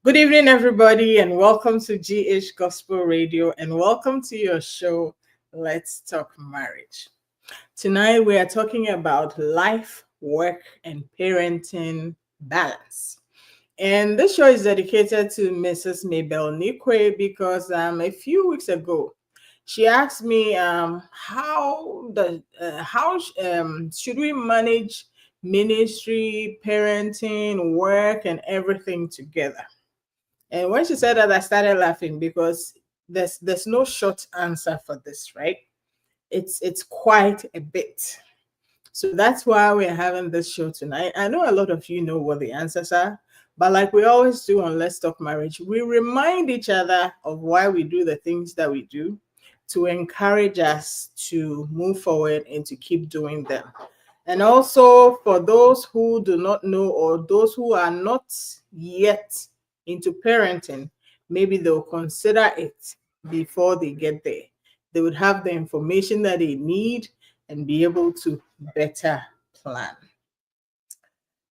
Good evening, everybody, and welcome to GH Gospel Radio, and welcome to your show, Let's Talk Marriage. Tonight, we are talking about life, work, and parenting balance. And this show is dedicated to Mrs. Mabel Nikwe because a few weeks ago, she asked me how should we manage ministry, parenting, work, and everything together. And when she said that, I started laughing because there's no short answer for this, right? It's quite a bit. So that's why we're having this show tonight. I know a lot of you know what the answers are, but like we always do on Let's Talk Marriage, we remind each other of why we do the things that we do to encourage us to move forward and to keep doing them. And also for those who do not know or those who are not yet into parenting, maybe they'll consider it before they get there. They would have the information that they need and be able to better plan.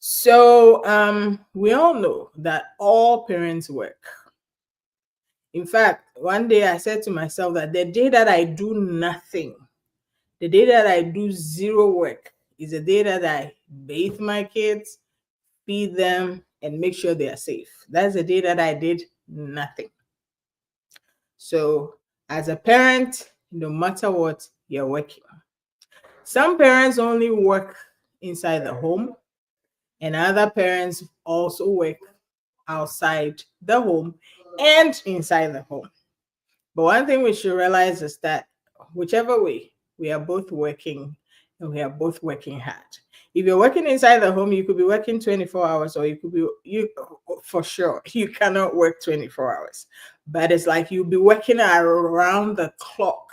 So we all know that all parents work. In fact, one day I said to myself that the day that I do nothing, the day that I do zero work, is the day that I bathe my kids, feed them, and make sure they are safe. That's the day that I did nothing. So as a parent, no matter what, you're working. Some parents only work inside the home, and other parents also work outside the home and inside the home. But one thing we should realize is that whichever way, we are both working and we are both working hard. If you're working inside the home, you could be working 24 hours, or you for sure, you cannot work 24 hours. But it's like you'll be working around the clock.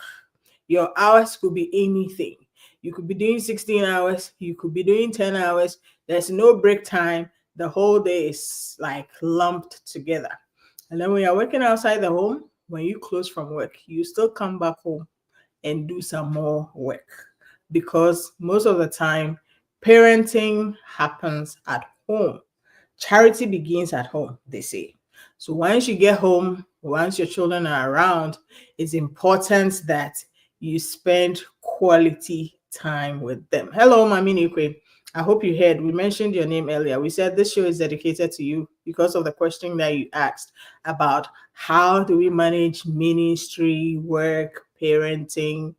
Your hours could be anything. You could be doing 16 hours, you could be doing 10 hours. There's no break time. The whole day is like lumped together. And then when you're working outside the home, when you close from work, you still come back home and do some more work, because most of the time parenting happens at home. Charity begins at home, they say. So once you get home, once your children are around, it's important that you spend quality time with them. Hello, Mami Nikwe. I hope you heard. We mentioned your name earlier. We said this show is dedicated to you because of the question that you asked about how do we manage ministry, work, parenting.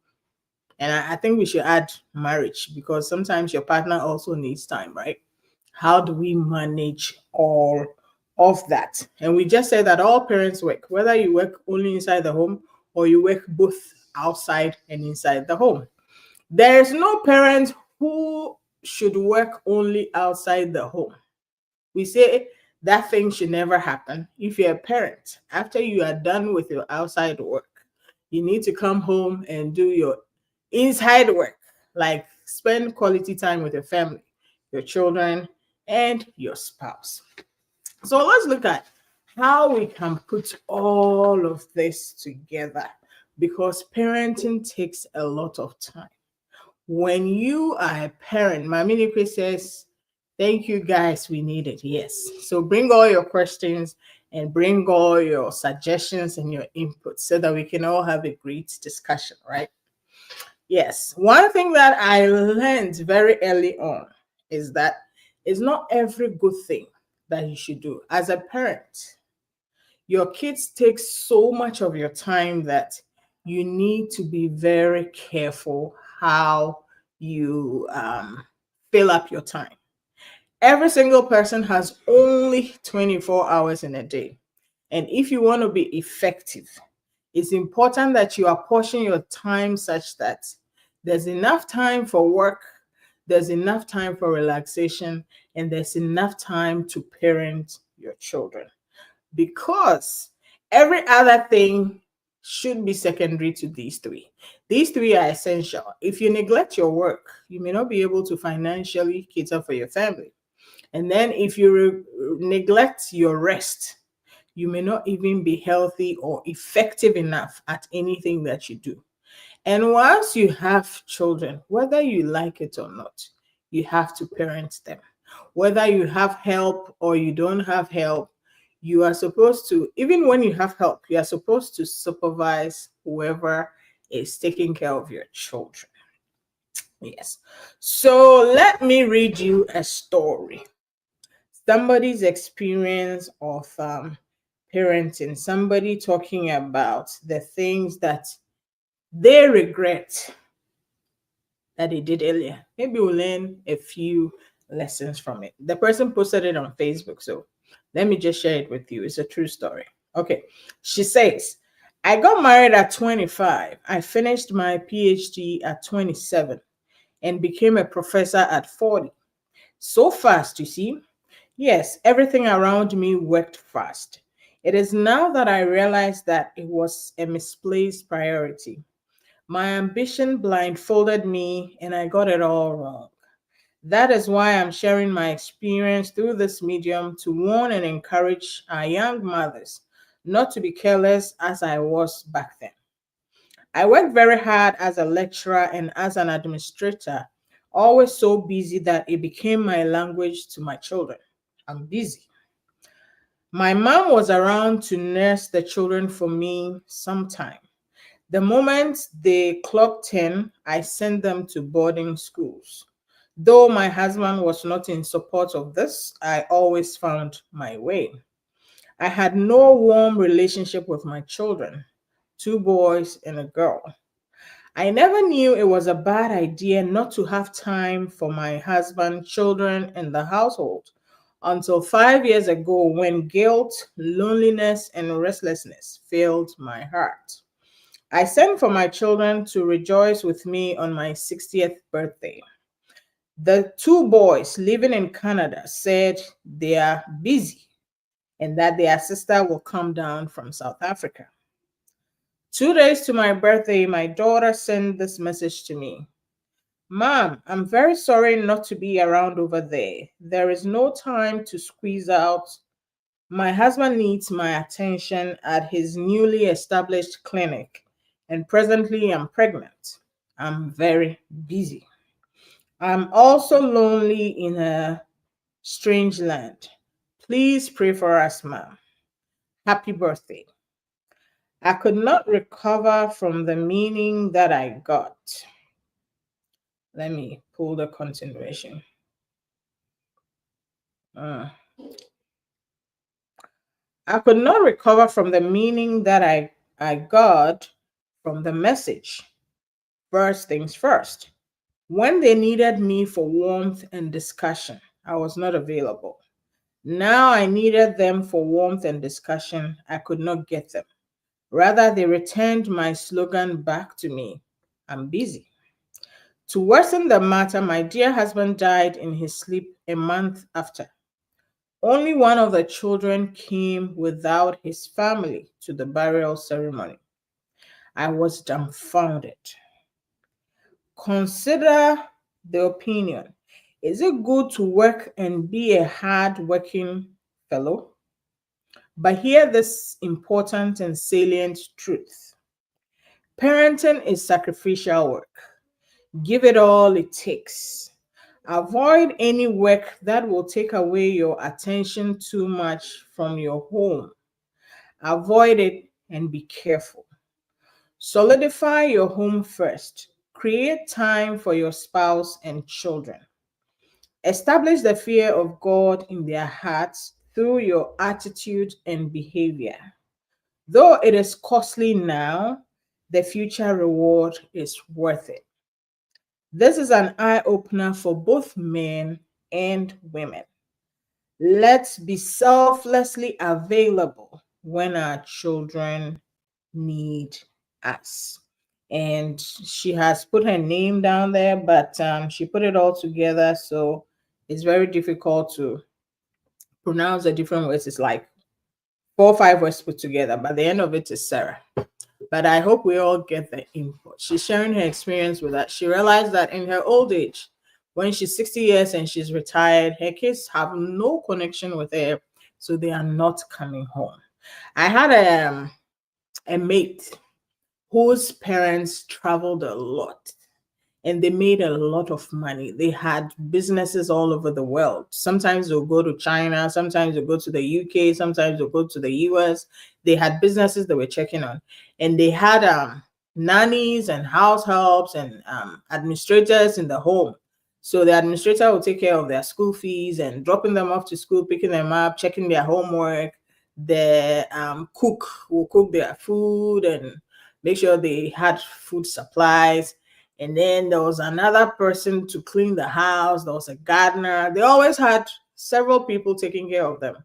And I think we should add marriage, because sometimes your partner also needs time, right? How do we manage all of that? And we just said that all parents work, whether you work only inside the home or you work both outside and inside the home. There is no parent who should work only outside the home. We say that thing should never happen. If you're a parent, after you are done with your outside work, you need to come home and do your inside work, like spend quality time with your family, your children, and your spouse. So let's look at how we can put all of this together, because parenting takes a lot of time. When you are a parent, Mami Nikwe says, thank you guys, we need it. Yes. So bring all your questions and bring all your suggestions and your input so that we can all have a great discussion, right? Yes. One thing that I learned very early on is that it's not every good thing that you should do. As a parent, your kids take so much of your time that you need to be very careful how you fill up your time. Every single person has only 24 hours in a day. And if you want to be effective, it's important that you apportion your time such that there's enough time for work, there's enough time for relaxation, and there's enough time to parent your children. Because every other thing should be secondary to these three. These three are essential. If you neglect your work, you may not be able to financially cater for your family. And then if you neglect your rest, you may not even be healthy or effective enough at anything that you do. And once you have children, whether you like it or not, you have to parent them. Whether you have help or you don't have help, You are supposed to, even when you have help, you are supposed to supervise whoever is taking care of your children. Yes. So let me read you a story. Somebody's experience of parenting, somebody talking about the things that they regret that they did earlier. Maybe we'll learn a few lessons from it. The person posted it on Facebook, so let me just share it with you. It's a true story. Okay. She says, I got married at 25. I finished my PhD at 27 and became a professor at 40. So fast, you see. Yes, everything around me worked fast. It is now that I realize that it was a misplaced priority. My ambition blindfolded me and I got it all wrong. That is why I'm sharing my experience through this medium to warn and encourage our young mothers not to be careless as I was back then. I worked very hard as a lecturer and as an administrator, always so busy that it became my language to my children. I'm busy. My mom was around to nurse the children for me sometime. The moment they clocked 10, I sent them to boarding schools. Though my husband was not in support of this, I always found my way. I had no warm relationship with my children, two boys and a girl. I never knew it was a bad idea not to have time for my husband, children, and the household until 5 years ago when guilt, loneliness, and restlessness filled my heart. I sent for my children to rejoice with me on my 60th birthday. The two boys living in Canada said they are busy and that their sister will come down from South Africa. 2 days to my birthday, my daughter sent this message to me. Mom, I'm very sorry not to be around over there. There is no time to squeeze out. My husband needs my attention at his newly established clinic, and presently I'm pregnant. I'm very busy. I'm also lonely in a strange land. Please pray for us, Mom. Happy birthday. I could not recover from the meaning that I got. Let me pull the continuation. Uh, I could not recover from the meaning that I got from the message. First things first. When they needed me for warmth and discussion, I was not available. Now I needed them for warmth and discussion. I could not get them. Rather, they returned my slogan back to me. I'm busy. To worsen the matter, my dear husband died in his sleep a month after. Only one of the children came without his family to the burial ceremony. I was dumbfounded. Consider the opinion. Is it good to work and be a hard working fellow? But hear this important and salient truth. Parenting is sacrificial work. Give it all it takes. Avoid any work that will take away your attention too much from your home. Avoid it and be careful. Solidify your home first. Create time for your spouse and children. Establish the fear of God in their hearts through your attitude and behavior. Though it is costly now, the future reward is worth it. This is an eye opener for both men and women. Let's be selflessly available when our children need us. And she has put her name down there, but she put it all together. So it's very difficult to pronounce the different words. It's like 4 or 5 words put together, but the end of it is Sarah. But I hope we all get the input. She's sharing her experience with that. She realized that in her old age, when she's 60 years and she's retired, her kids have no connection with her, so they are not coming home. I had a mate whose parents traveled a lot. and they made a lot of money. They had businesses all over the world. Sometimes they'll go to China, sometimes they'll go to the UK, sometimes they'll go to the US. They had businesses they were checking on, and they had nannies and house helps and administrators in the home. So the administrator will take care of their school fees and dropping them off to school, picking them up, checking their homework. The cook will cook their food and make sure they had food supplies. And then there was another person to clean the house. There was a gardener. They always had several people taking care of them,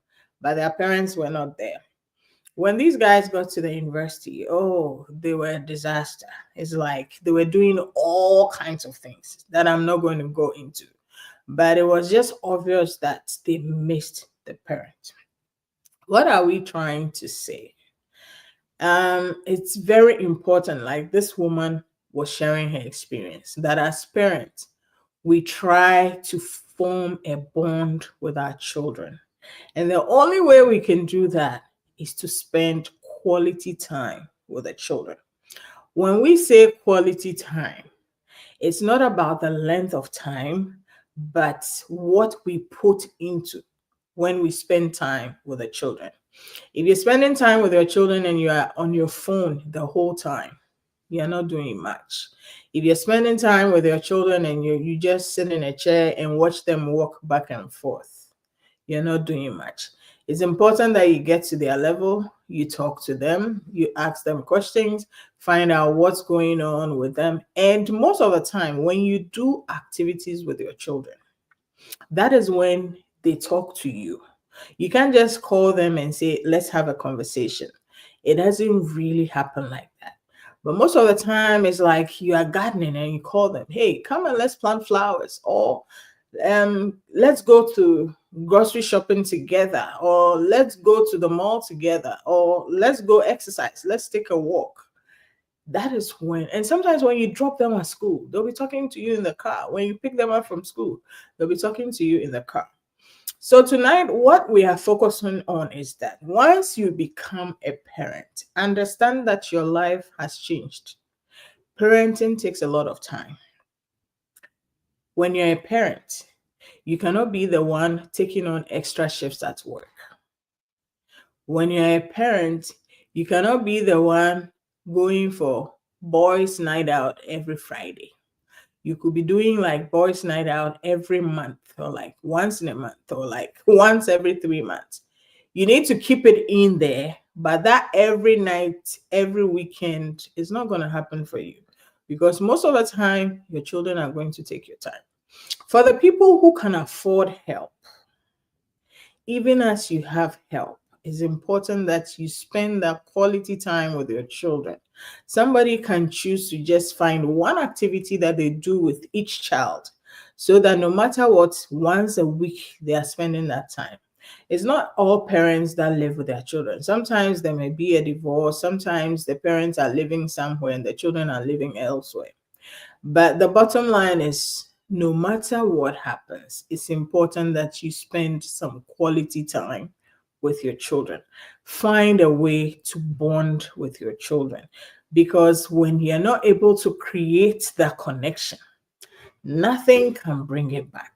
but their parents were not there. When these guys got to the university, oh, they were a disaster. It's like they were doing all kinds of things that I'm not going to go into. But it was just obvious that they missed the parent. What are we trying to say? It's very important, like this woman was sharing her experience, that as parents, we try to form a bond with our children. And the only way we can do that is to spend quality time with the children. When we say quality time, it's not about the length of time, but what we put into when we spend time with the children. If you're spending time with your children and you are on your phone the whole time, you're not doing much. If you're spending time with your children and you just sit in a chair and watch them walk back and forth, you're not doing much. It's important that you get to their level, you talk to them, you ask them questions, find out what's going on with them. And most of the time, when you do activities with your children, that is when they talk to you. You can't just call them and say, let's have a conversation. It doesn't really happen like that. But most of the time, it's like you are gardening and you call them, hey, come and let's plant flowers, or let's go to grocery shopping together, or let's go to the mall together, or let's go exercise, let's take a walk. That is when, and sometimes when you drop them at school, they'll be talking to you in the car. When you pick them up from school, they'll be talking to you in the car. So tonight, what we are focusing on is that once you become a parent, understand that your life has changed. Parenting takes a lot of time. When you're a parent, you cannot be the one taking on extra shifts at work. When you're a parent, you cannot be the one going for boys' night out every Friday. You could be doing like boys' night out every month, or like once in a month, or like once every 3 months. You need to keep it in there, but that every night, every weekend is not going to happen for you, because most of the time, your children are going to take your time. For the people who can afford help, even as you have help, it's important that you spend that quality time with your children. Somebody can choose to just find one activity that they do with each child, so that no matter what, once a week they are spending that time. It's not all parents that live with their children. Sometimes there may be a divorce. Sometimes the parents are living somewhere and the children are living elsewhere. But the bottom line is, no matter what happens, it's important that you spend some quality time with your children. Find a way to bond with your children, because when you're not able to create that connection, nothing can bring it back.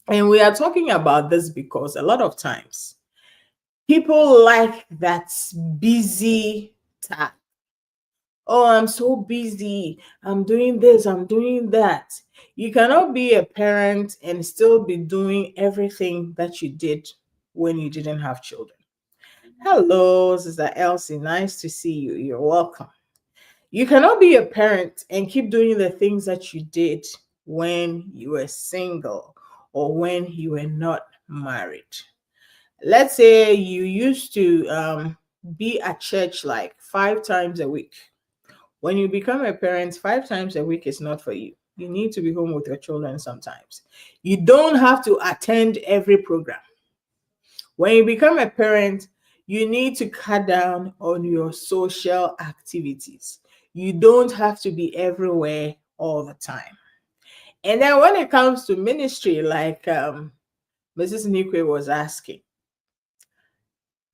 And we are talking about this because a lot of times people like that busy task. Oh, I'm so busy. I'm doing this, I'm doing that. You cannot be a parent and still be doing everything that you did when you didn't have children. Hello, Sister Elsie. Nice to see you. You're welcome. You cannot be a parent and keep doing the things that you did when you were single or when you were not married. Let's say you used to be at church like 5 times a week. When you become a parent, 5 times a week is not for you. You need to be home with your children sometimes. You don't have to attend every program. When you become a parent, you need to cut down on your social activities. You don't have to be everywhere all the time. And then when it comes to ministry, like Mrs. Nikwe was asking,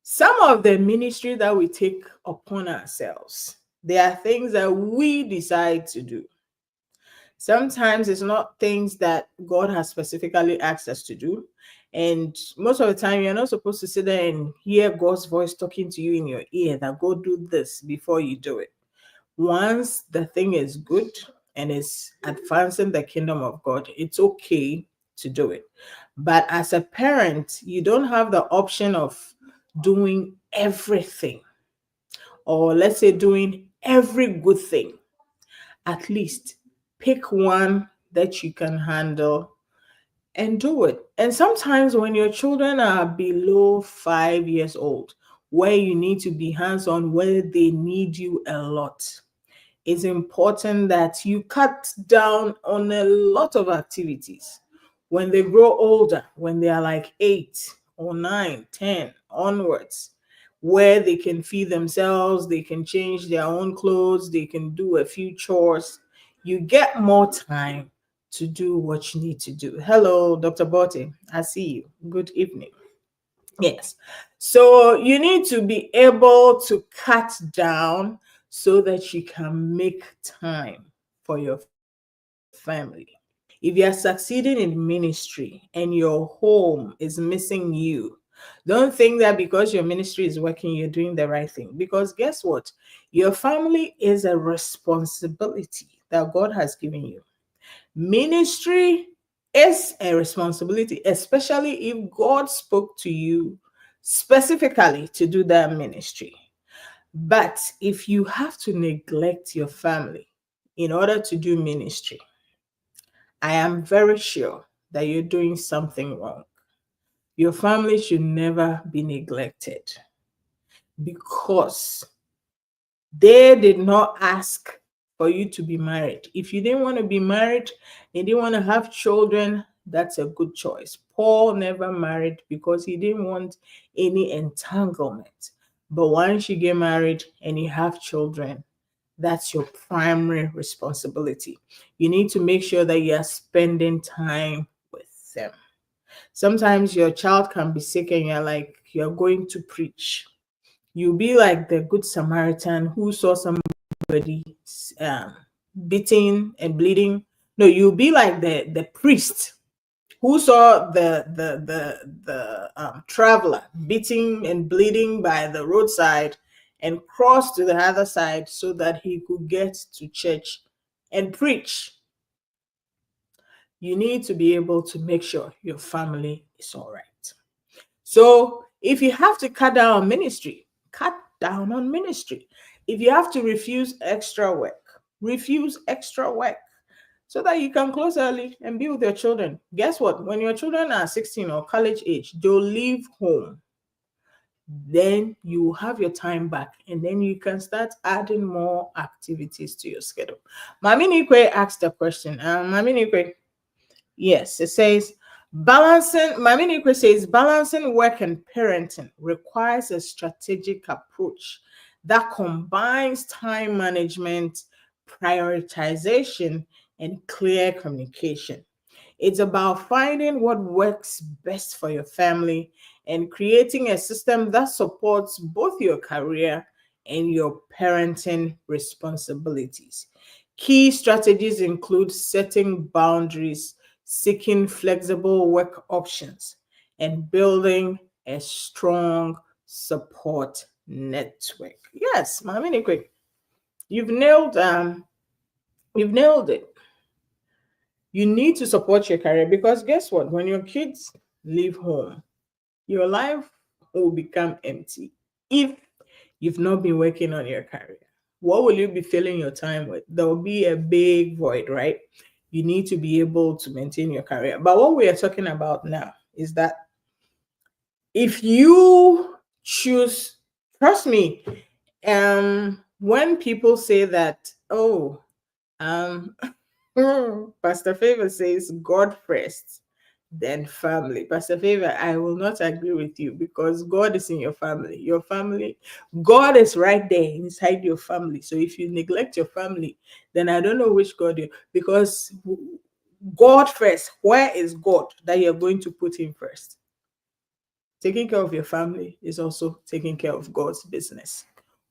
some of the ministry that we take upon ourselves, there are things that we decide to do. Sometimes it's not things that God has specifically asked us to do. And most of the time, you're not supposed to sit there and hear God's voice talking to you in your ear that go do this before you do it. Once the thing is good and is advancing the kingdom of God, it's okay to do it. But as a parent, you don't have the option of doing everything, or let's say doing every good thing. At least pick one that you can handle and do it. And sometimes when your children are below 5 years old, where you need to be hands on, where they need you a lot, it's important that you cut down on a lot of activities. When they grow older, when they are like 8 or 9, 10 onwards, where they can feed themselves, they can change their own clothes, they can do a few chores, you get more time to do what you need to do. Hello, Dr. Botte. I see you. Good evening. Yes. So you need to be able to cut down so that you can make time for your family. If you are succeeding in ministry and your home is missing you, don't think that because your ministry is working, you're doing the right thing. Because guess what? Your family is a responsibility that God has given you. Ministry is a responsibility, especially if God spoke to you specifically to do that ministry. But if you have to neglect your family in order to do ministry, I am very sure that you're doing something wrong. Your family should never be neglected because they did not ask for you to be married. If you didn't want to be married and didn't want to have children, that's a good choice. Paul never married because he didn't want any entanglement. But once you get married and you have children, that's your primary responsibility. You need to make sure that you are spending time with them. Sometimes your child can be sick and you're going to preach. You'll be like the good Samaritan who saw somebody um, beating and bleeding. No, you'll be like the priest who saw the traveler beating and bleeding by the roadside and crossed to the other side so that he could get to church and preach. You need to be able to make sure your family is all right. So if you have to cut down on ministry, cut down on ministry. If you have to refuse extra work, refuse extra work so that you can close early and be with your children. Guess what? When your children are 16 or college age, they'll leave home. Then you have your time back and then you can start adding more activities to your schedule. Mami Nikwe asked a question. Mami Nikwe, yes, it says, Mami Nikwe says, balancing work and parenting requires a strategic approach that combines time management, prioritization, and clear communication. It's about finding what works best for your family and creating a system that supports both your career and your parenting responsibilities. Key strategies include setting boundaries, seeking flexible work options, and building a strong support network. Yes, Mami Nikwe, you've nailed it. You need to support your career because guess what? When your kids leave home, your life will become empty if you've not been working on your career. What will you be filling your time with? There will be a big void, right? You need to be able to maintain your career. But what we are talking about now is that if you choose, trust me, when people say that, oh, um, Pastor Favor says God first, then family. Pastor Favor, I will not agree with you because God is in your family. Your family, God is right there inside your family. So if you neglect your family, then I don't know which God you, because God first, where is God that you're going to put him first? Taking care of your family is also taking care of God's business.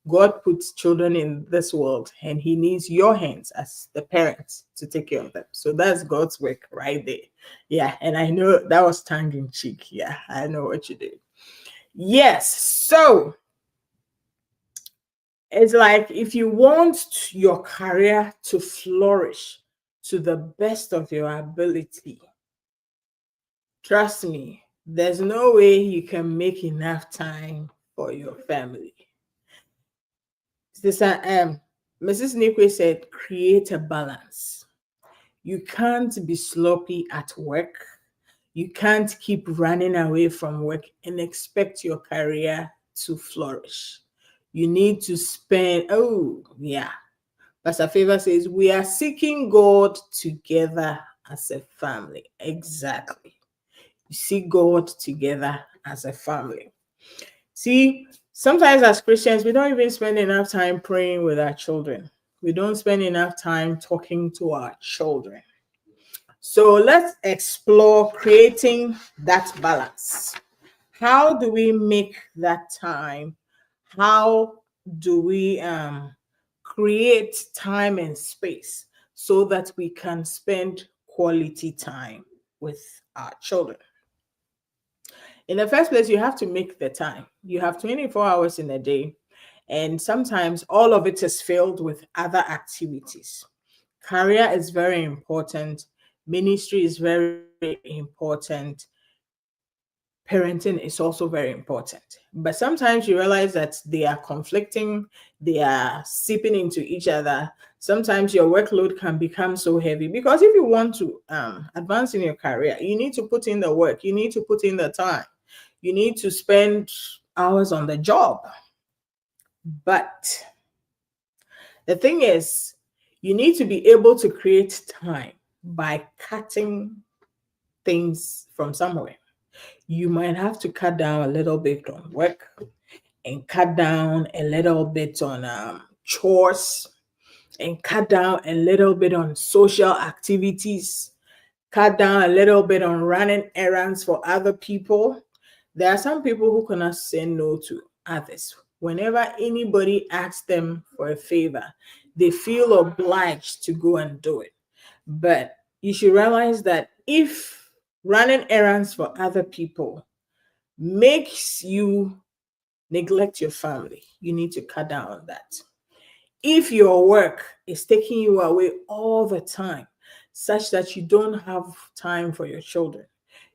God puts children in this world and he needs your hands as the parents to take care of them. So that's God's work right there. Yeah. And I know that was tongue in cheek. Yeah. I know what you did. Yes. So it's like if you want your career to flourish to the best of your ability, trust me, there's no way you can make enough time for your family. Sister Mrs. Nikwe said, create a balance. You can't be sloppy at work. You can't keep running away from work and expect your career to flourish. You need to spend, oh, yeah. Pastor Favor says, we are seeking God together as a family. Exactly. You see God together as a family. See, sometimes as Christians, we don't even spend enough time praying with our children. We don't spend enough time talking to our children. So let's explore creating that balance. How do we make that time? How do we create time and space so that we can spend quality time with our children? In the first place, you have to make the time. You have 24 hours in a day, and sometimes all of it is filled with other activities. Career is very important, ministry is very important, parenting is also very important. But sometimes you realize that they are conflicting, they are seeping into each other. Sometimes your workload can become so heavy because if you want to advance in your career, you need to put in the work, you need to put in the time, you need to spend hours on the job. But the thing is, you need to be able to create time by cutting things from somewhere. You might have to cut down a little bit on work and cut down a little bit on chores and cut down a little bit on social activities, cut down a little bit on running errands for other people. There are some people who cannot say no to others. Whenever anybody asks them for a favor, they feel obliged to go and do it. But you should realize that if running errands for other people makes you neglect your family, you need to cut down on that. If your work is taking you away all the time, such that you don't have time for your children,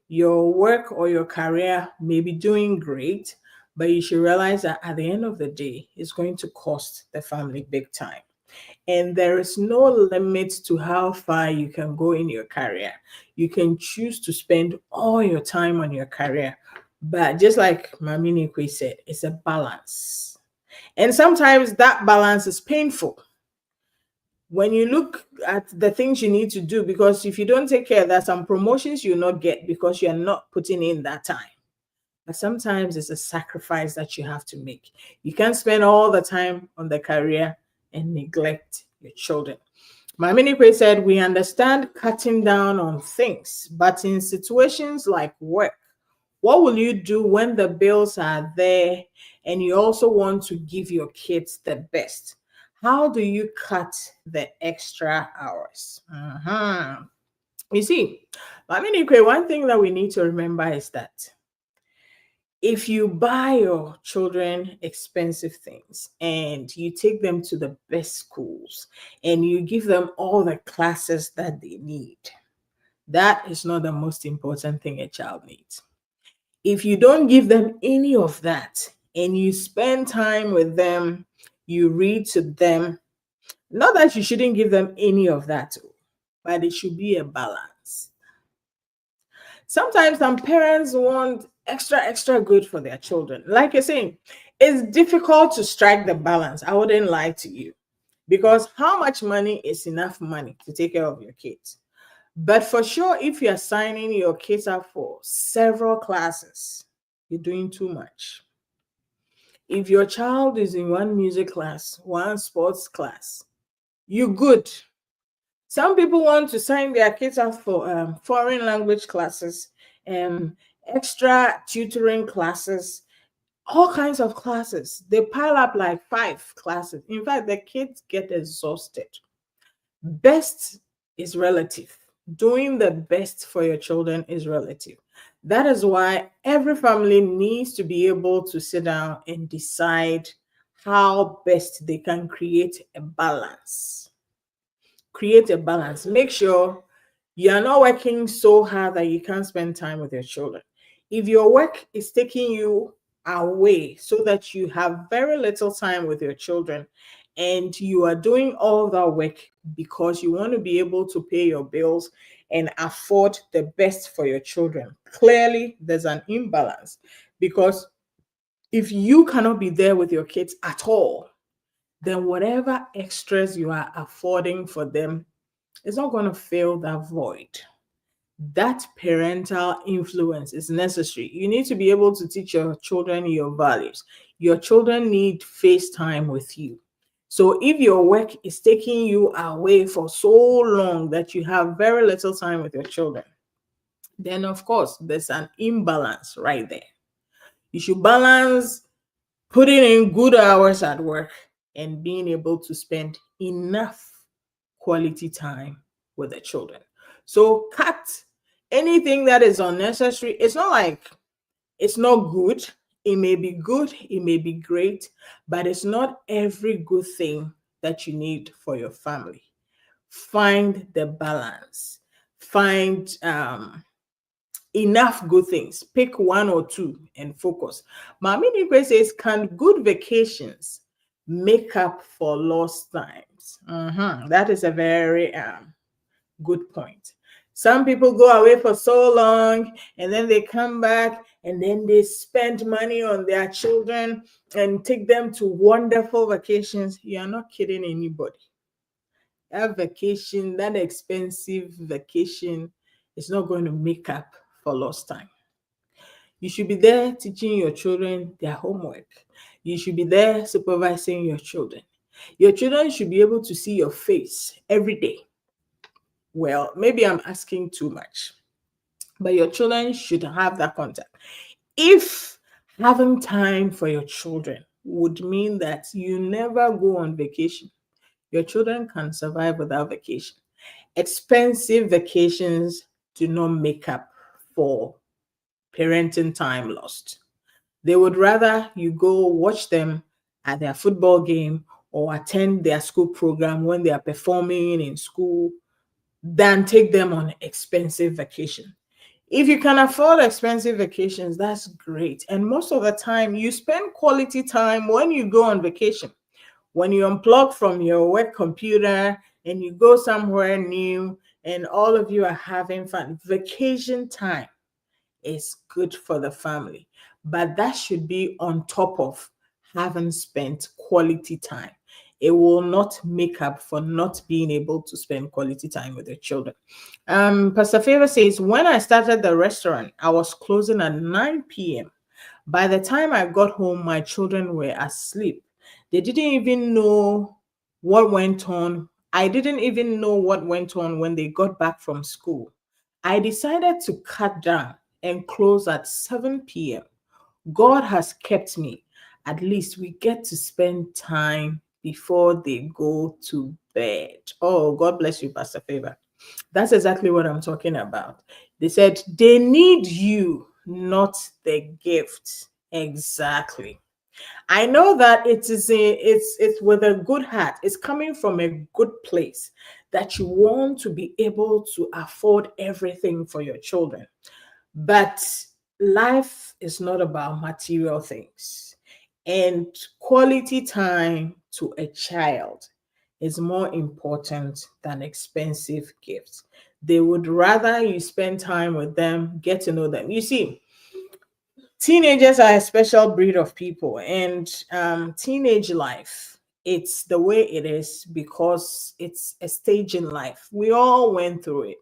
your work or your career may be doing great, but you should realize that at the end of the day, it's going to cost the family big time. And there is no limit to how far you can go in your career. You can choose to spend all your time on your career. But just like Mami Nikwe said, it's a balance. And sometimes that balance is painful. When you look at the things you need to do, because if you don't take care of that, some promotions you'll not get because you're not putting in that time. But sometimes it's a sacrifice that you have to make. You can't spend all the time on the career and neglect your children. Mami Nikwe said, we understand cutting down on things, but in situations like work, what will you do when the bills are there and you also want to give your kids the best? How do you cut the extra hours? You see, Mami Nikwe, one thing that we need to remember is that if you buy your children expensive things and you take them to the best schools and you give them all the classes that they need, that is not the most important thing a child needs. If you don't give them any of that and you spend time with them, you read to them, not that you shouldn't give them any of that, but it should be a balance. Sometimes some parents want extra good for their children. Like you're saying, it's difficult to strike the balance. I wouldn't lie to you, because how much money is enough money to take care of your kids? But for sure, if you're signing your kids up for several classes, you're doing too much. If your child is in one music class, one sports class, you're good. Some people want to sign their kids up for foreign language classes, extra tutoring classes, all kinds of classes. They pile up like 5 classes. In fact, the kids get exhausted. Best is relative. Doing the best for your children is relative. That is why every family needs to be able to sit down and decide how best they can create a balance. Create a balance. Make sure you're not working so hard that you can't spend time with your children. If your work is taking you away so that you have very little time with your children, and you are doing all that work because you want to be able to pay your bills and afford the best for your children, clearly there's an imbalance. Because if you cannot be there with your kids at all, then whatever extras you are affording for them is not going to fill that void. That parental influence is necessary. You need to be able to teach your children your values. Your children need face time with you. So if your work is taking you away for so long that you have very little time with your children, then of course there's an imbalance right there. You should balance putting in good hours at work and being able to spend enough quality time with the children. So cut anything that is unnecessary. It's not like it's not good. It may be good, it may be great, but it's not every good thing that you need for your family. Find the balance. Find enough good things. Pick one or two and focus. Mami Nikwe says, can good vacations make up for lost times? That is a very good point. Some people go away for so long and then they come back and then they spend money on their children and take them to wonderful vacations. You are not kidding anybody. That vacation, that expensive vacation, is not going to make up for lost time. You should be there teaching your children their homework. You should be there supervising your children. Your children should be able to see your face every day. Well, maybe I'm asking too much, but your children should have that contact. If having time for your children would mean that you never go on vacation, your children can survive without vacation. Expensive vacations do not make up for parenting time lost. They would rather you go watch them at their football game or attend their school program when they are performing in school than take them on expensive vacation. If you can afford expensive vacations, that's great. And most of the time, you spend quality time when you go on vacation. When you unplug from your work computer and you go somewhere new and all of you are having fun, vacation time is good for the family. But that should be on top of having spent quality time. It will not make up for not being able to spend quality time with your children. Pastor Favor says, when I started the restaurant, I was closing at 9 p.m. By the time I got home, my children were asleep. They didn't even know what went on. I didn't even know what went on when they got back from school. I decided to cut down and close at 7 p.m. God has kept me. At least we get to spend time before they go to bed. Oh, God bless you, Pastor Favor. That's exactly what I'm talking about. They said they need you, not the gift. Exactly. I know that it's with a good heart. It's coming from a good place that you want to be able to afford everything for your children. But life is not about material things. And quality time to a child is more important than expensive gifts. They would rather you spend time with them, get to know them. You see, teenagers are a special breed of people, and teenage life, it's the way it is because it's a stage in life. We all went through it.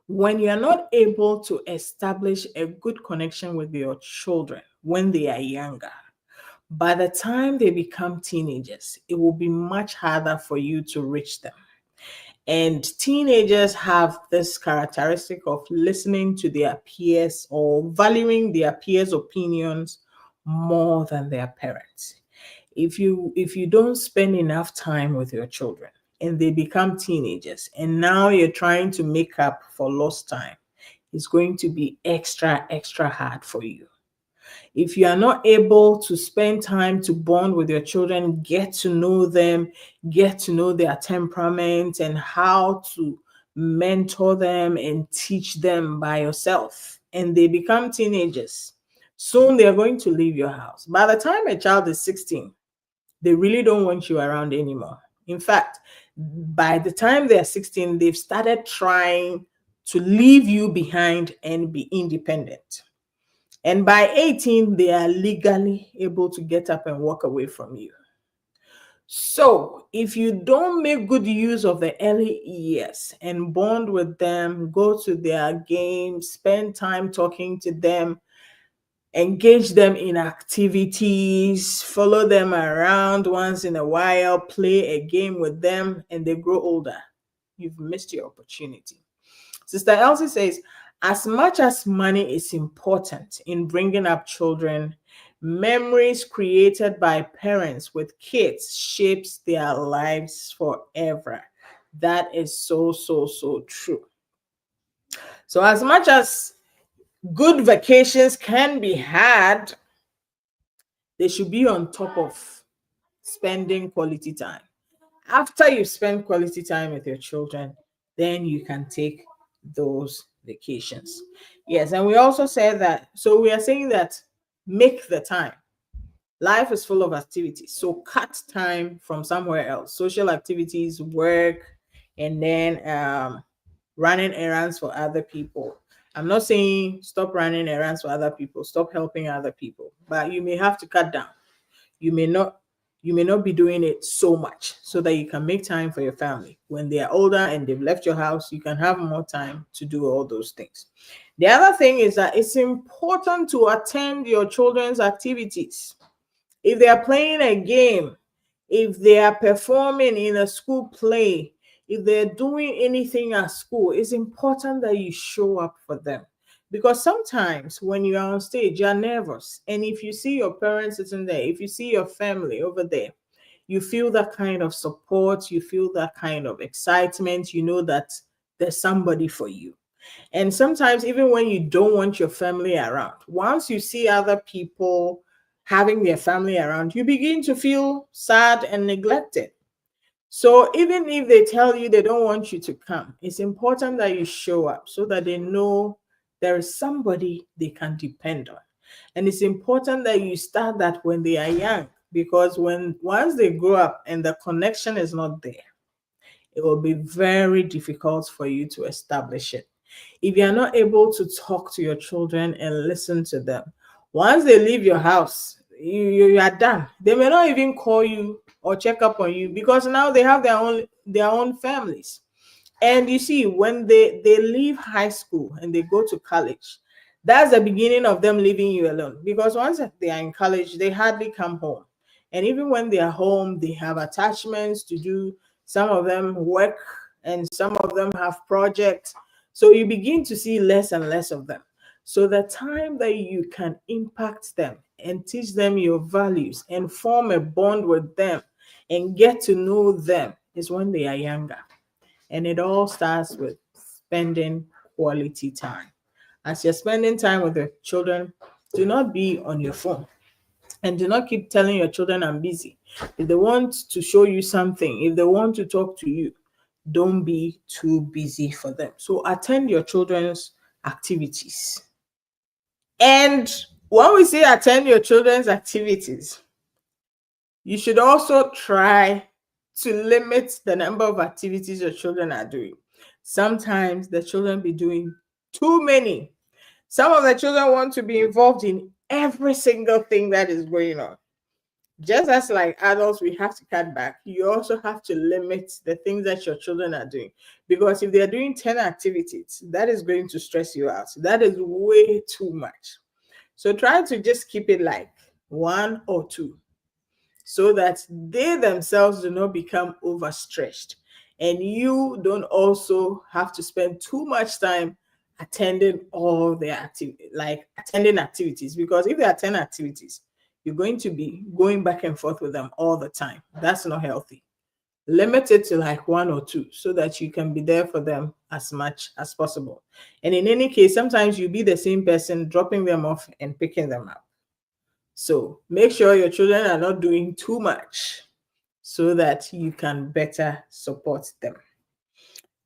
When you're not able to establish a good connection with your children when they are younger, by the time they become teenagers, it will be much harder for you to reach them. And teenagers have this characteristic of listening to their peers or valuing their peers' opinions more than their parents. If you don't spend enough time with your children and they become teenagers and now you're trying to make up for lost time, it's going to be extra hard for you. If you are not able to spend time to bond with your children, get to know them, get to know their temperament and how to mentor them and teach them by yourself, and they become teenagers, soon they're going to leave your house. By the time a child is 16, they really don't want you around anymore. In fact, by the time they're 16, they've started trying to leave you behind and be independent. And by 18, they are legally able to get up and walk away from you. So if you don't make good use of the early years and bond with them, go to their games, spend time talking to them, engage them in activities, follow them around once in a while, play a game with them, and they grow older, you've missed your opportunity. Sister Elsie says, as much as money is important in bringing up children, memories created by parents with kids shapes their lives forever. That is so true. So as much as good vacations can be had, they should be on top of spending quality time. After you spend quality time with your children, then you can take those vacations. Yes, and we also said that, so we are saying that make the time. Life is full of activities, so cut time from somewhere else, social activities, work, and then running errands for other people. I'm not saying stop running errands for other people, stop helping other people, but you may have to cut down. You may not be doing it so much, so that you can make time for your family. When they are older and they've left your house, you can have more time to do all those things. The other thing is that it's important to attend your children's activities. If they are playing a game, if they are performing in a school play, if they're doing anything at school, it's important that you show up for them. Because sometimes when you are on stage, you're nervous. And if you see your parents sitting there, if you see your family over there, you feel that kind of support, you feel that kind of excitement, you know that there's somebody for you. And sometimes, even when you don't want your family around, once you see other people having their family around, you begin to feel sad and neglected. So even if they tell you they don't want you to come, it's important that you show up so that they know there is somebody they can depend on. And it's important that you start that when they are young, because once they grow up and the connection is not there, it will be very difficult for you to establish it. If you're not able to talk to your children and listen to them, once they leave your house, you are done. They may not even call you or check up on you, because now they have their own families. And you see, when they leave high school and they go to college, that's the beginning of them leaving you alone. Because once they are in college, they hardly come home. And even when they are home, they have attachments to do. Some of them work and some of them have projects. So you begin to see less and less of them. So the time that you can impact them and teach them your values and form a bond with them and get to know them is when they are younger. And it all starts with spending quality time. As you're spending time with your children, do not be on your phone. And do not keep telling your children, I'm busy. If they want to show you something, if they want to talk to you, don't be too busy for them. So attend your children's activities. And when we say attend your children's activities, you should also try to limit the number of activities your children are doing. Sometimes the children be doing too many. Some of the children want to be involved in every single thing that is going on. Just as like adults, we have to cut back, you also have to limit the things that your children are doing. Because if they're doing 10 activities, that is going to stress you out. That is way too much. So try to just keep it like 1 or 2, so that they themselves do not become overstretched. And you don't also have to spend too much time attending all their activities, like attending activities. Because if there are 10 activities, you're going to be going back and forth with them all the time. That's not healthy. Limit it to like 1 or 2 so that you can be there for them as much as possible. And in any case, sometimes you'll be the same person dropping them off and picking them up. So make sure your children are not doing too much so that you can better support them.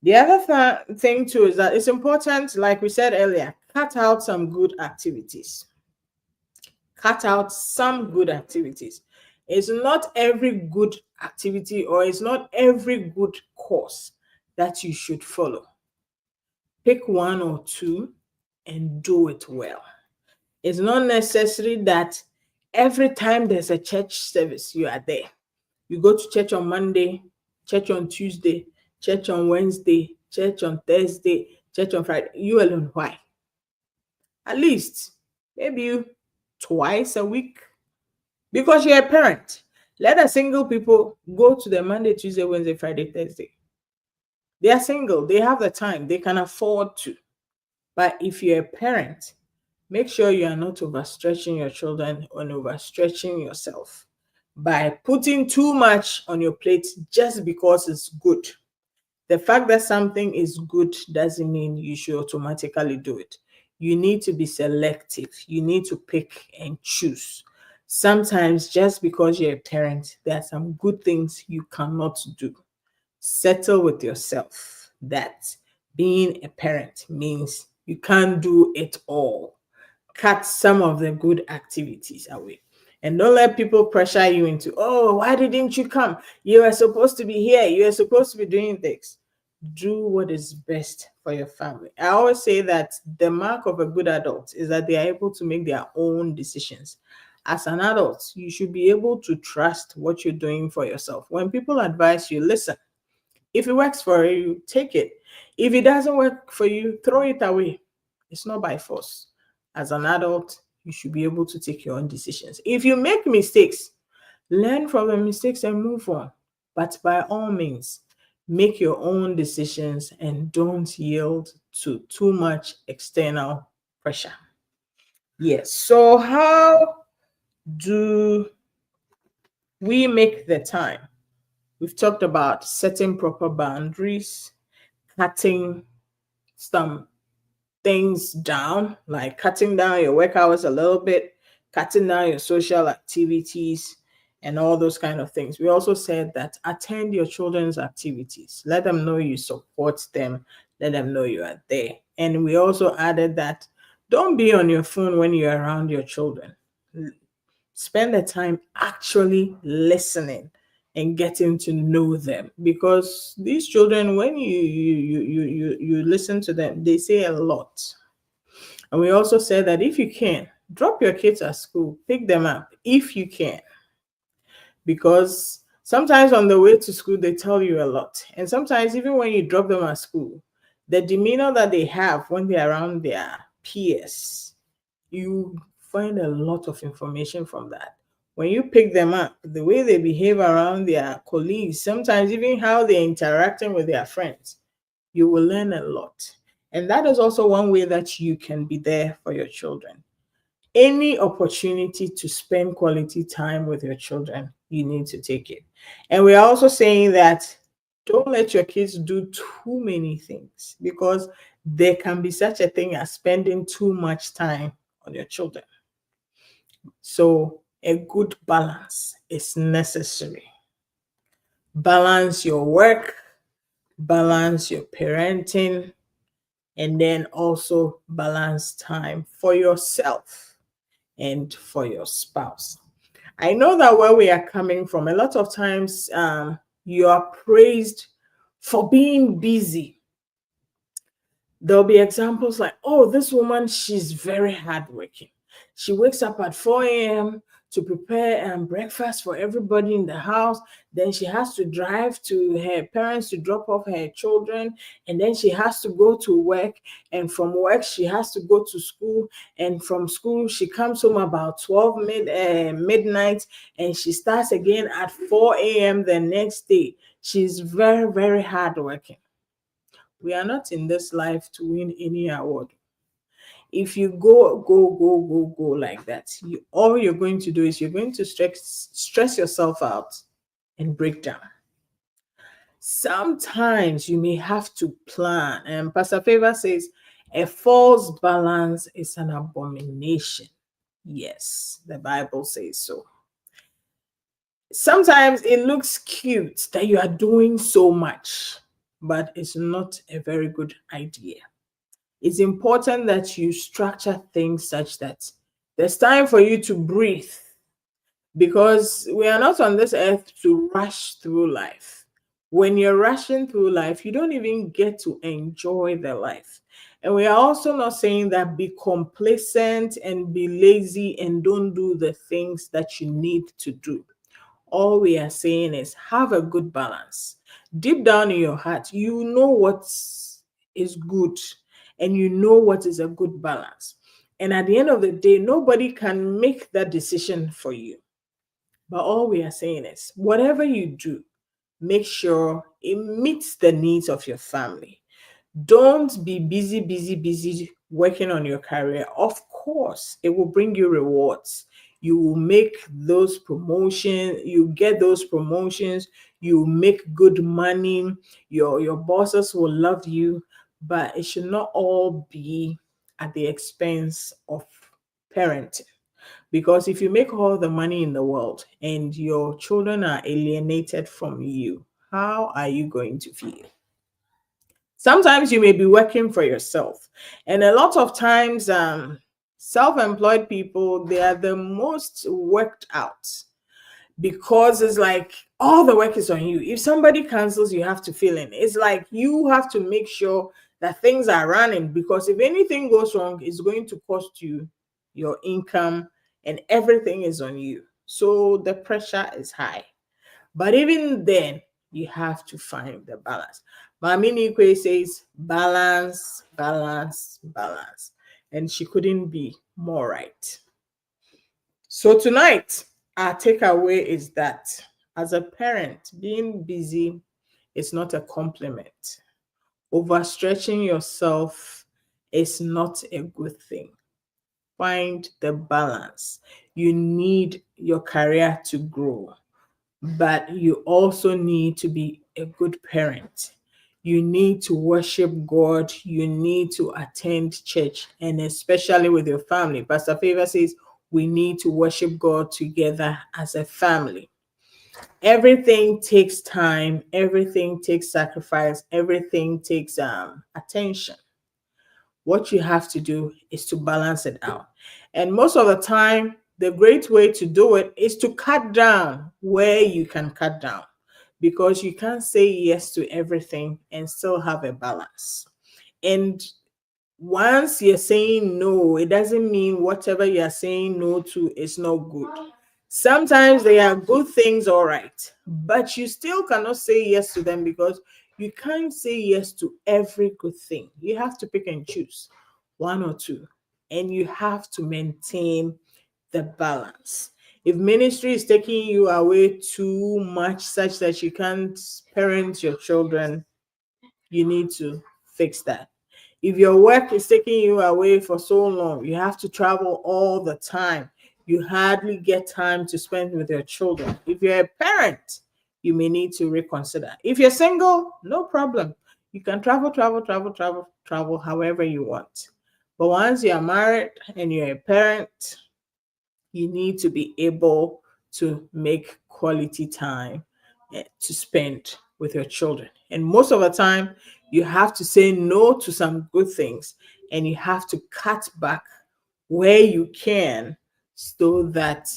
The other thing too is that it's important, like we said earlier, cut out some good activities. Cut out some good activities. It's not every good activity or it's not every good course that you should follow. Pick 1 or 2 and do it well. It's not necessary that every time there's a church service, you are there. You go to church on Monday, church on Tuesday, church on Wednesday, church on Thursday, church on Friday. You alone, why? At least maybe twice a week, because you're a parent. Let the single people go to the Monday, Tuesday, Wednesday, Friday, Thursday. They are single. They have the time. They can afford to. But if you're a parent, make sure you are not overstretching your children or overstretching yourself by putting too much on your plate just because it's good. The fact that something is good doesn't mean you should automatically do it. You need to be selective. You need to pick and choose. Sometimes just because you're a parent, there are some good things you cannot do. Settle with yourself that being a parent means you can't do it all. Cut some of the good activities away. And don't let people pressure you into, oh, why didn't you come? You are supposed to be here. You are supposed to be doing things. Do what is best for your family. I always say that the mark of a good adult is that they are able to make their own decisions. As an adult, you should be able to trust what you're doing for yourself. When people advise you, listen. If it works for you, take it. If it doesn't work for you, throw it away. It's not by force. As an adult, you should be able to take your own decisions. If you make mistakes, learn from the mistakes and move on. But by all means, make your own decisions and don't yield to too much external pressure. Yes. So how do we make the time? We've talked about setting proper boundaries, cutting some things down, like cutting down your work hours a little bit, cutting down your social activities, and all those kind of things. We also said that attend your children's activities. Let them know you support them. Let them know you are there. And we also added that don't be on your phone when you're around your children. Spend the time actually listening and getting to know them, because these children, when you listen to them, they say a lot. And we also said that if you can, drop your kids at school, pick them up if you can, because sometimes on the way to school they tell you a lot, and sometimes even when you drop them at school, the demeanor that they have when they're around their peers, you find a lot of information from that. When you pick them up, the way they behave around their colleagues, sometimes even how they're interacting with their friends, you will learn a lot. And that is also one way that you can be there for your children. Any opportunity to spend quality time with your children, you need to take it. And we're also saying that don't let your kids do too many things, because there can be such a thing as spending too much time on your children. So a good balance is necessary. Balance your work, balance your parenting, and then also balance time for yourself and for your spouse. I know that where we are coming from, a lot of times you are praised for being busy. There'll be examples like, oh, this woman, she's very hardworking. She wakes up at 4 a.m. to prepare breakfast for everybody in the house. Then she has to drive to her parents to drop off her children. And then she has to go to work. And from work, she has to go to school. And from school, she comes home about 12 midnight. And she starts again at 4 a.m. the next day. She's very, very hardworking. We are not in this life to win any award. If you go like that, all you're going to do is you're going to stress yourself out and break down. Sometimes you may have to plan. And Pastor Favor says, a false balance is an abomination. Yes, the Bible says so. Sometimes it looks cute that you are doing so much, but it's not a very good idea. It's important that you structure things such that there's time for you to breathe, because we are not on this earth to rush through life. When you're rushing through life, you don't even get to enjoy the life. And we are also not saying that be complacent and be lazy and don't do the things that you need to do. All we are saying is have a good balance. Deep down in your heart, you know what is good and you know what is a good balance. And at the end of the day, nobody can make that decision for you. But all we are saying is whatever you do, make sure it meets the needs of your family. Don't be busy working on your career. Of course, it will bring you rewards. You will make those promotions, you get those promotions, you make good money, your bosses will love you, but it should not all be at the expense of parenting. Because if you make all the money in the world and your children are alienated from you, how are you going to feel? Sometimes you may be working for yourself. And a lot of times, self-employed people, they are the most worked out, because it's like all the work is on you. If somebody cancels, you have to fill in. It's like you have to make sure that things are running, because if anything goes wrong, it's going to cost you your income and everything is on you. So the pressure is high. But even then, you have to find the balance. Mamini Kwe says balance, balance, balance. And she couldn't be more right. So tonight, our takeaway is that as a parent, being busy is not a compliment. Overstretching yourself is not a good thing. Find the balance. You need your career to grow, but you also need to be a good parent. You need to worship God. You need to attend church, and especially with your family. Pastor Favor says we need to worship God together as a family. Everything takes time, everything takes sacrifice, everything takes attention. What you have to do is to balance it out. And most of the time, the great way to do it is to cut down where you can cut down, because you can't say yes to everything and still have a balance. And once you're saying no, it doesn't mean whatever you're saying no to is not good. Sometimes they are good things, all right, but you still cannot say yes to them, because you can't say yes to every good thing. You have to pick and choose one or two, and you have to maintain the balance. If ministry is taking you away too much, such that you can't parent your children, you need to fix that. If your work is taking you away for so long, you have to travel all the time, you hardly get time to spend with your children. If you're a parent, you may need to reconsider. If you're single, no problem. You can travel however you want. But once you're married and you're a parent, you need to be able to make quality time to spend with your children. And most of the time, you have to say no to some good things, and you have to cut back where you can, so that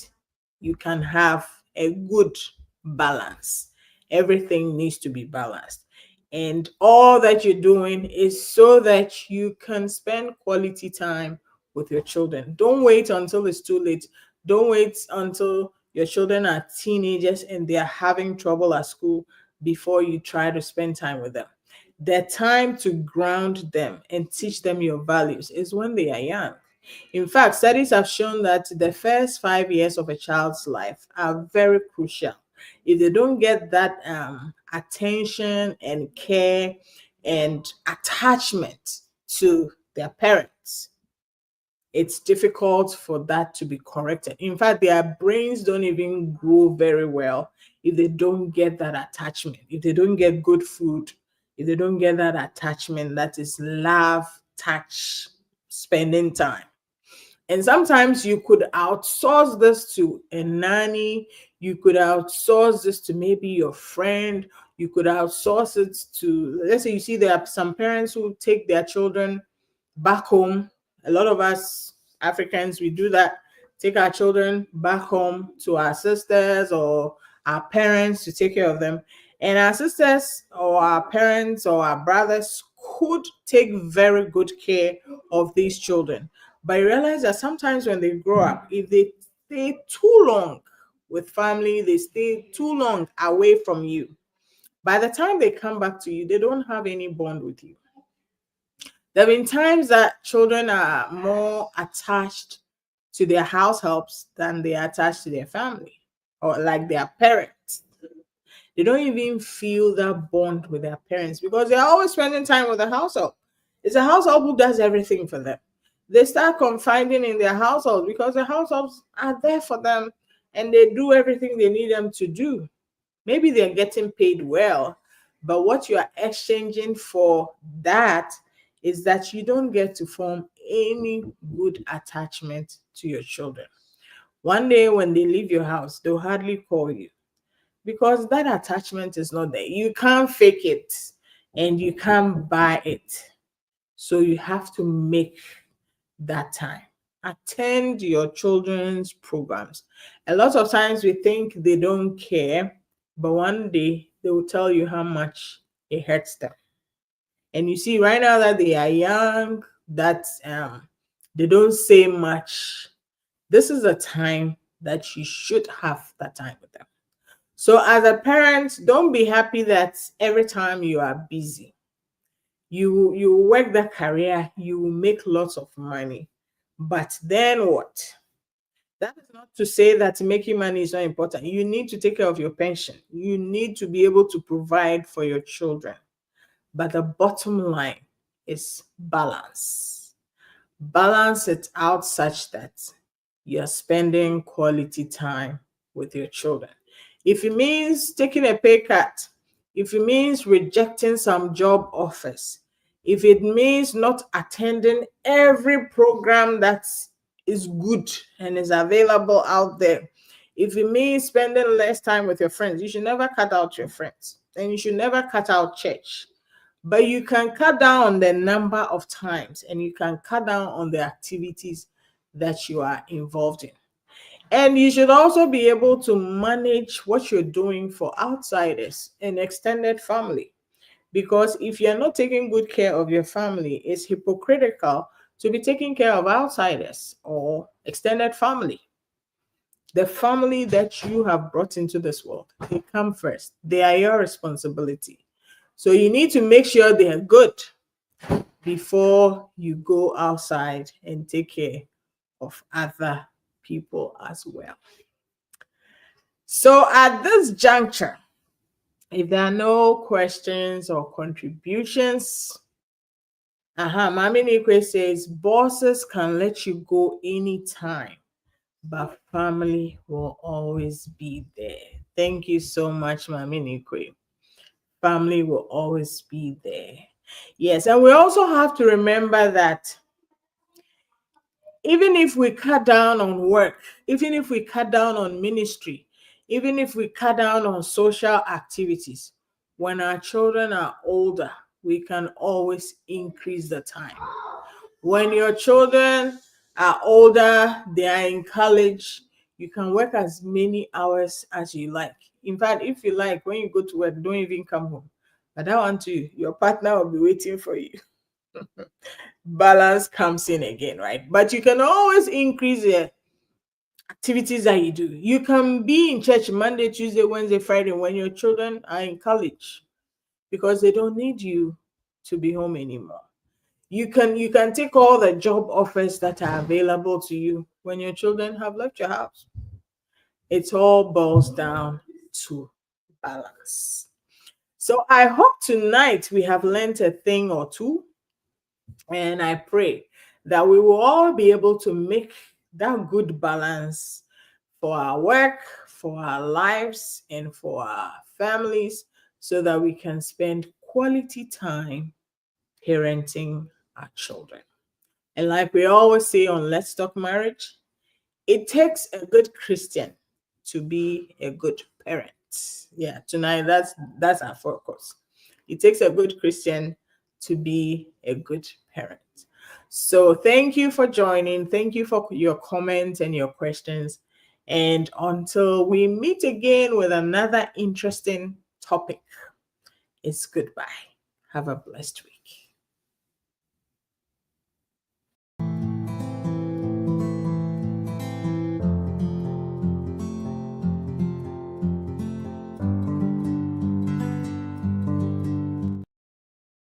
you can have a good balance. Everything needs to be balanced. And all that you're doing is so that you can spend quality time with your children. Don't wait until it's too late. Don't wait until your children are teenagers and they are having trouble at school before you try to spend time with them. The time to ground them and teach them your values is when they are young. In fact, studies have shown that the first 5 years of a child's life are very crucial. If they don't get that attention and care and attachment to their parents, it's difficult for that to be corrected. In fact, their brains don't even grow very well if they don't get that attachment, if they don't get good food, if they don't get that attachment that is love, touch, spending time. And sometimes you could outsource this to a nanny, you could outsource this to maybe your friend, you could outsource it to, let's say, you see there are some parents who take their children back home. A lot of us Africans, we do that, take our children back home to our sisters or our parents to take care of them. And our sisters or our parents or our brothers could take very good care of these children. But you realize that sometimes when they grow up, if they stay too long with family, they stay too long away from you, by the time they come back to you, they don't have any bond with you. There have been times that children are more attached to their house helps than they are attached to their family or like their parents. They don't even feel that bond with their parents because they're always spending time with the household. It's a household who does everything for them. They start confiding in their household because the households are there for them and they do everything they need them to do. Maybe they're getting paid well, but what you are exchanging for that is that you don't get to form any good attachment to your children. One day when they leave your house, they'll hardly call you because that attachment is not there. You can't fake it and you can't buy it. So you have to make that time. Attend your children's programs. A lot of times we think they don't care, but one day they will tell you how much it hurts them. And you see, right now that they are young, that they don't say much. This is a time that you should have that time with them. So as a parent, don't be happy that every time you are busy, you work that career, you make lots of money. But then what? That is not to say that making money is not important. You need to take care of your pension. You need to be able to provide for your children. But the bottom line is balance. Balance it out such that you're spending quality time with your children. If it means taking a pay cut, if it means rejecting some job offers, if it means not attending every program that is good and is available out there, if it means spending less time with your friends, you should never cut out your friends and you should never cut out church. But you can cut down on the number of times and you can cut down on the activities that you are involved in. And you should also be able to manage what you're doing for outsiders and extended family. Because if you're not taking good care of your family, it's hypocritical to be taking care of outsiders or extended family. The family that you have brought into this world, they come first. They are your responsibility. So you need to make sure they are good before you go outside and take care of other people as well. So at this juncture, if there are no questions or contributions, Mami Nikwe says bosses can let you go anytime, but family will always be there. Thank you so much, Mami Nikwe. Family will always be there. Yes, and we also have to remember that even if we cut down on work, even if we cut down on ministry, even if we cut down on social activities, when our children are older, we can always increase the time. When your children are older, they are in college, you can work as many hours as you like. In fact, if you like, when you go to work, don't even come home. But I want to, your partner will be waiting for you. Balance comes in again, right? But you can always increase the activities that you do. You can be in church Monday, Tuesday, Wednesday, Friday when your children are in college because they don't need you to be home anymore. You can take all the job offers that are available to you when your children have left your house. It all boils down to balance. So I hope tonight we have learned a thing or two, and I pray that we will all be able to make that good balance for our work, for our lives, and for our families, so that we can spend quality time parenting our children. And like we always say on Let's Talk Marriage, it takes a good Christian to be a good parent. Yeah, tonight that's our focus. It takes a good Christian to be a good parent. So thank you for joining. Thank you for your comments and your questions. And until we meet again with another interesting topic, it's goodbye. Have a blessed week.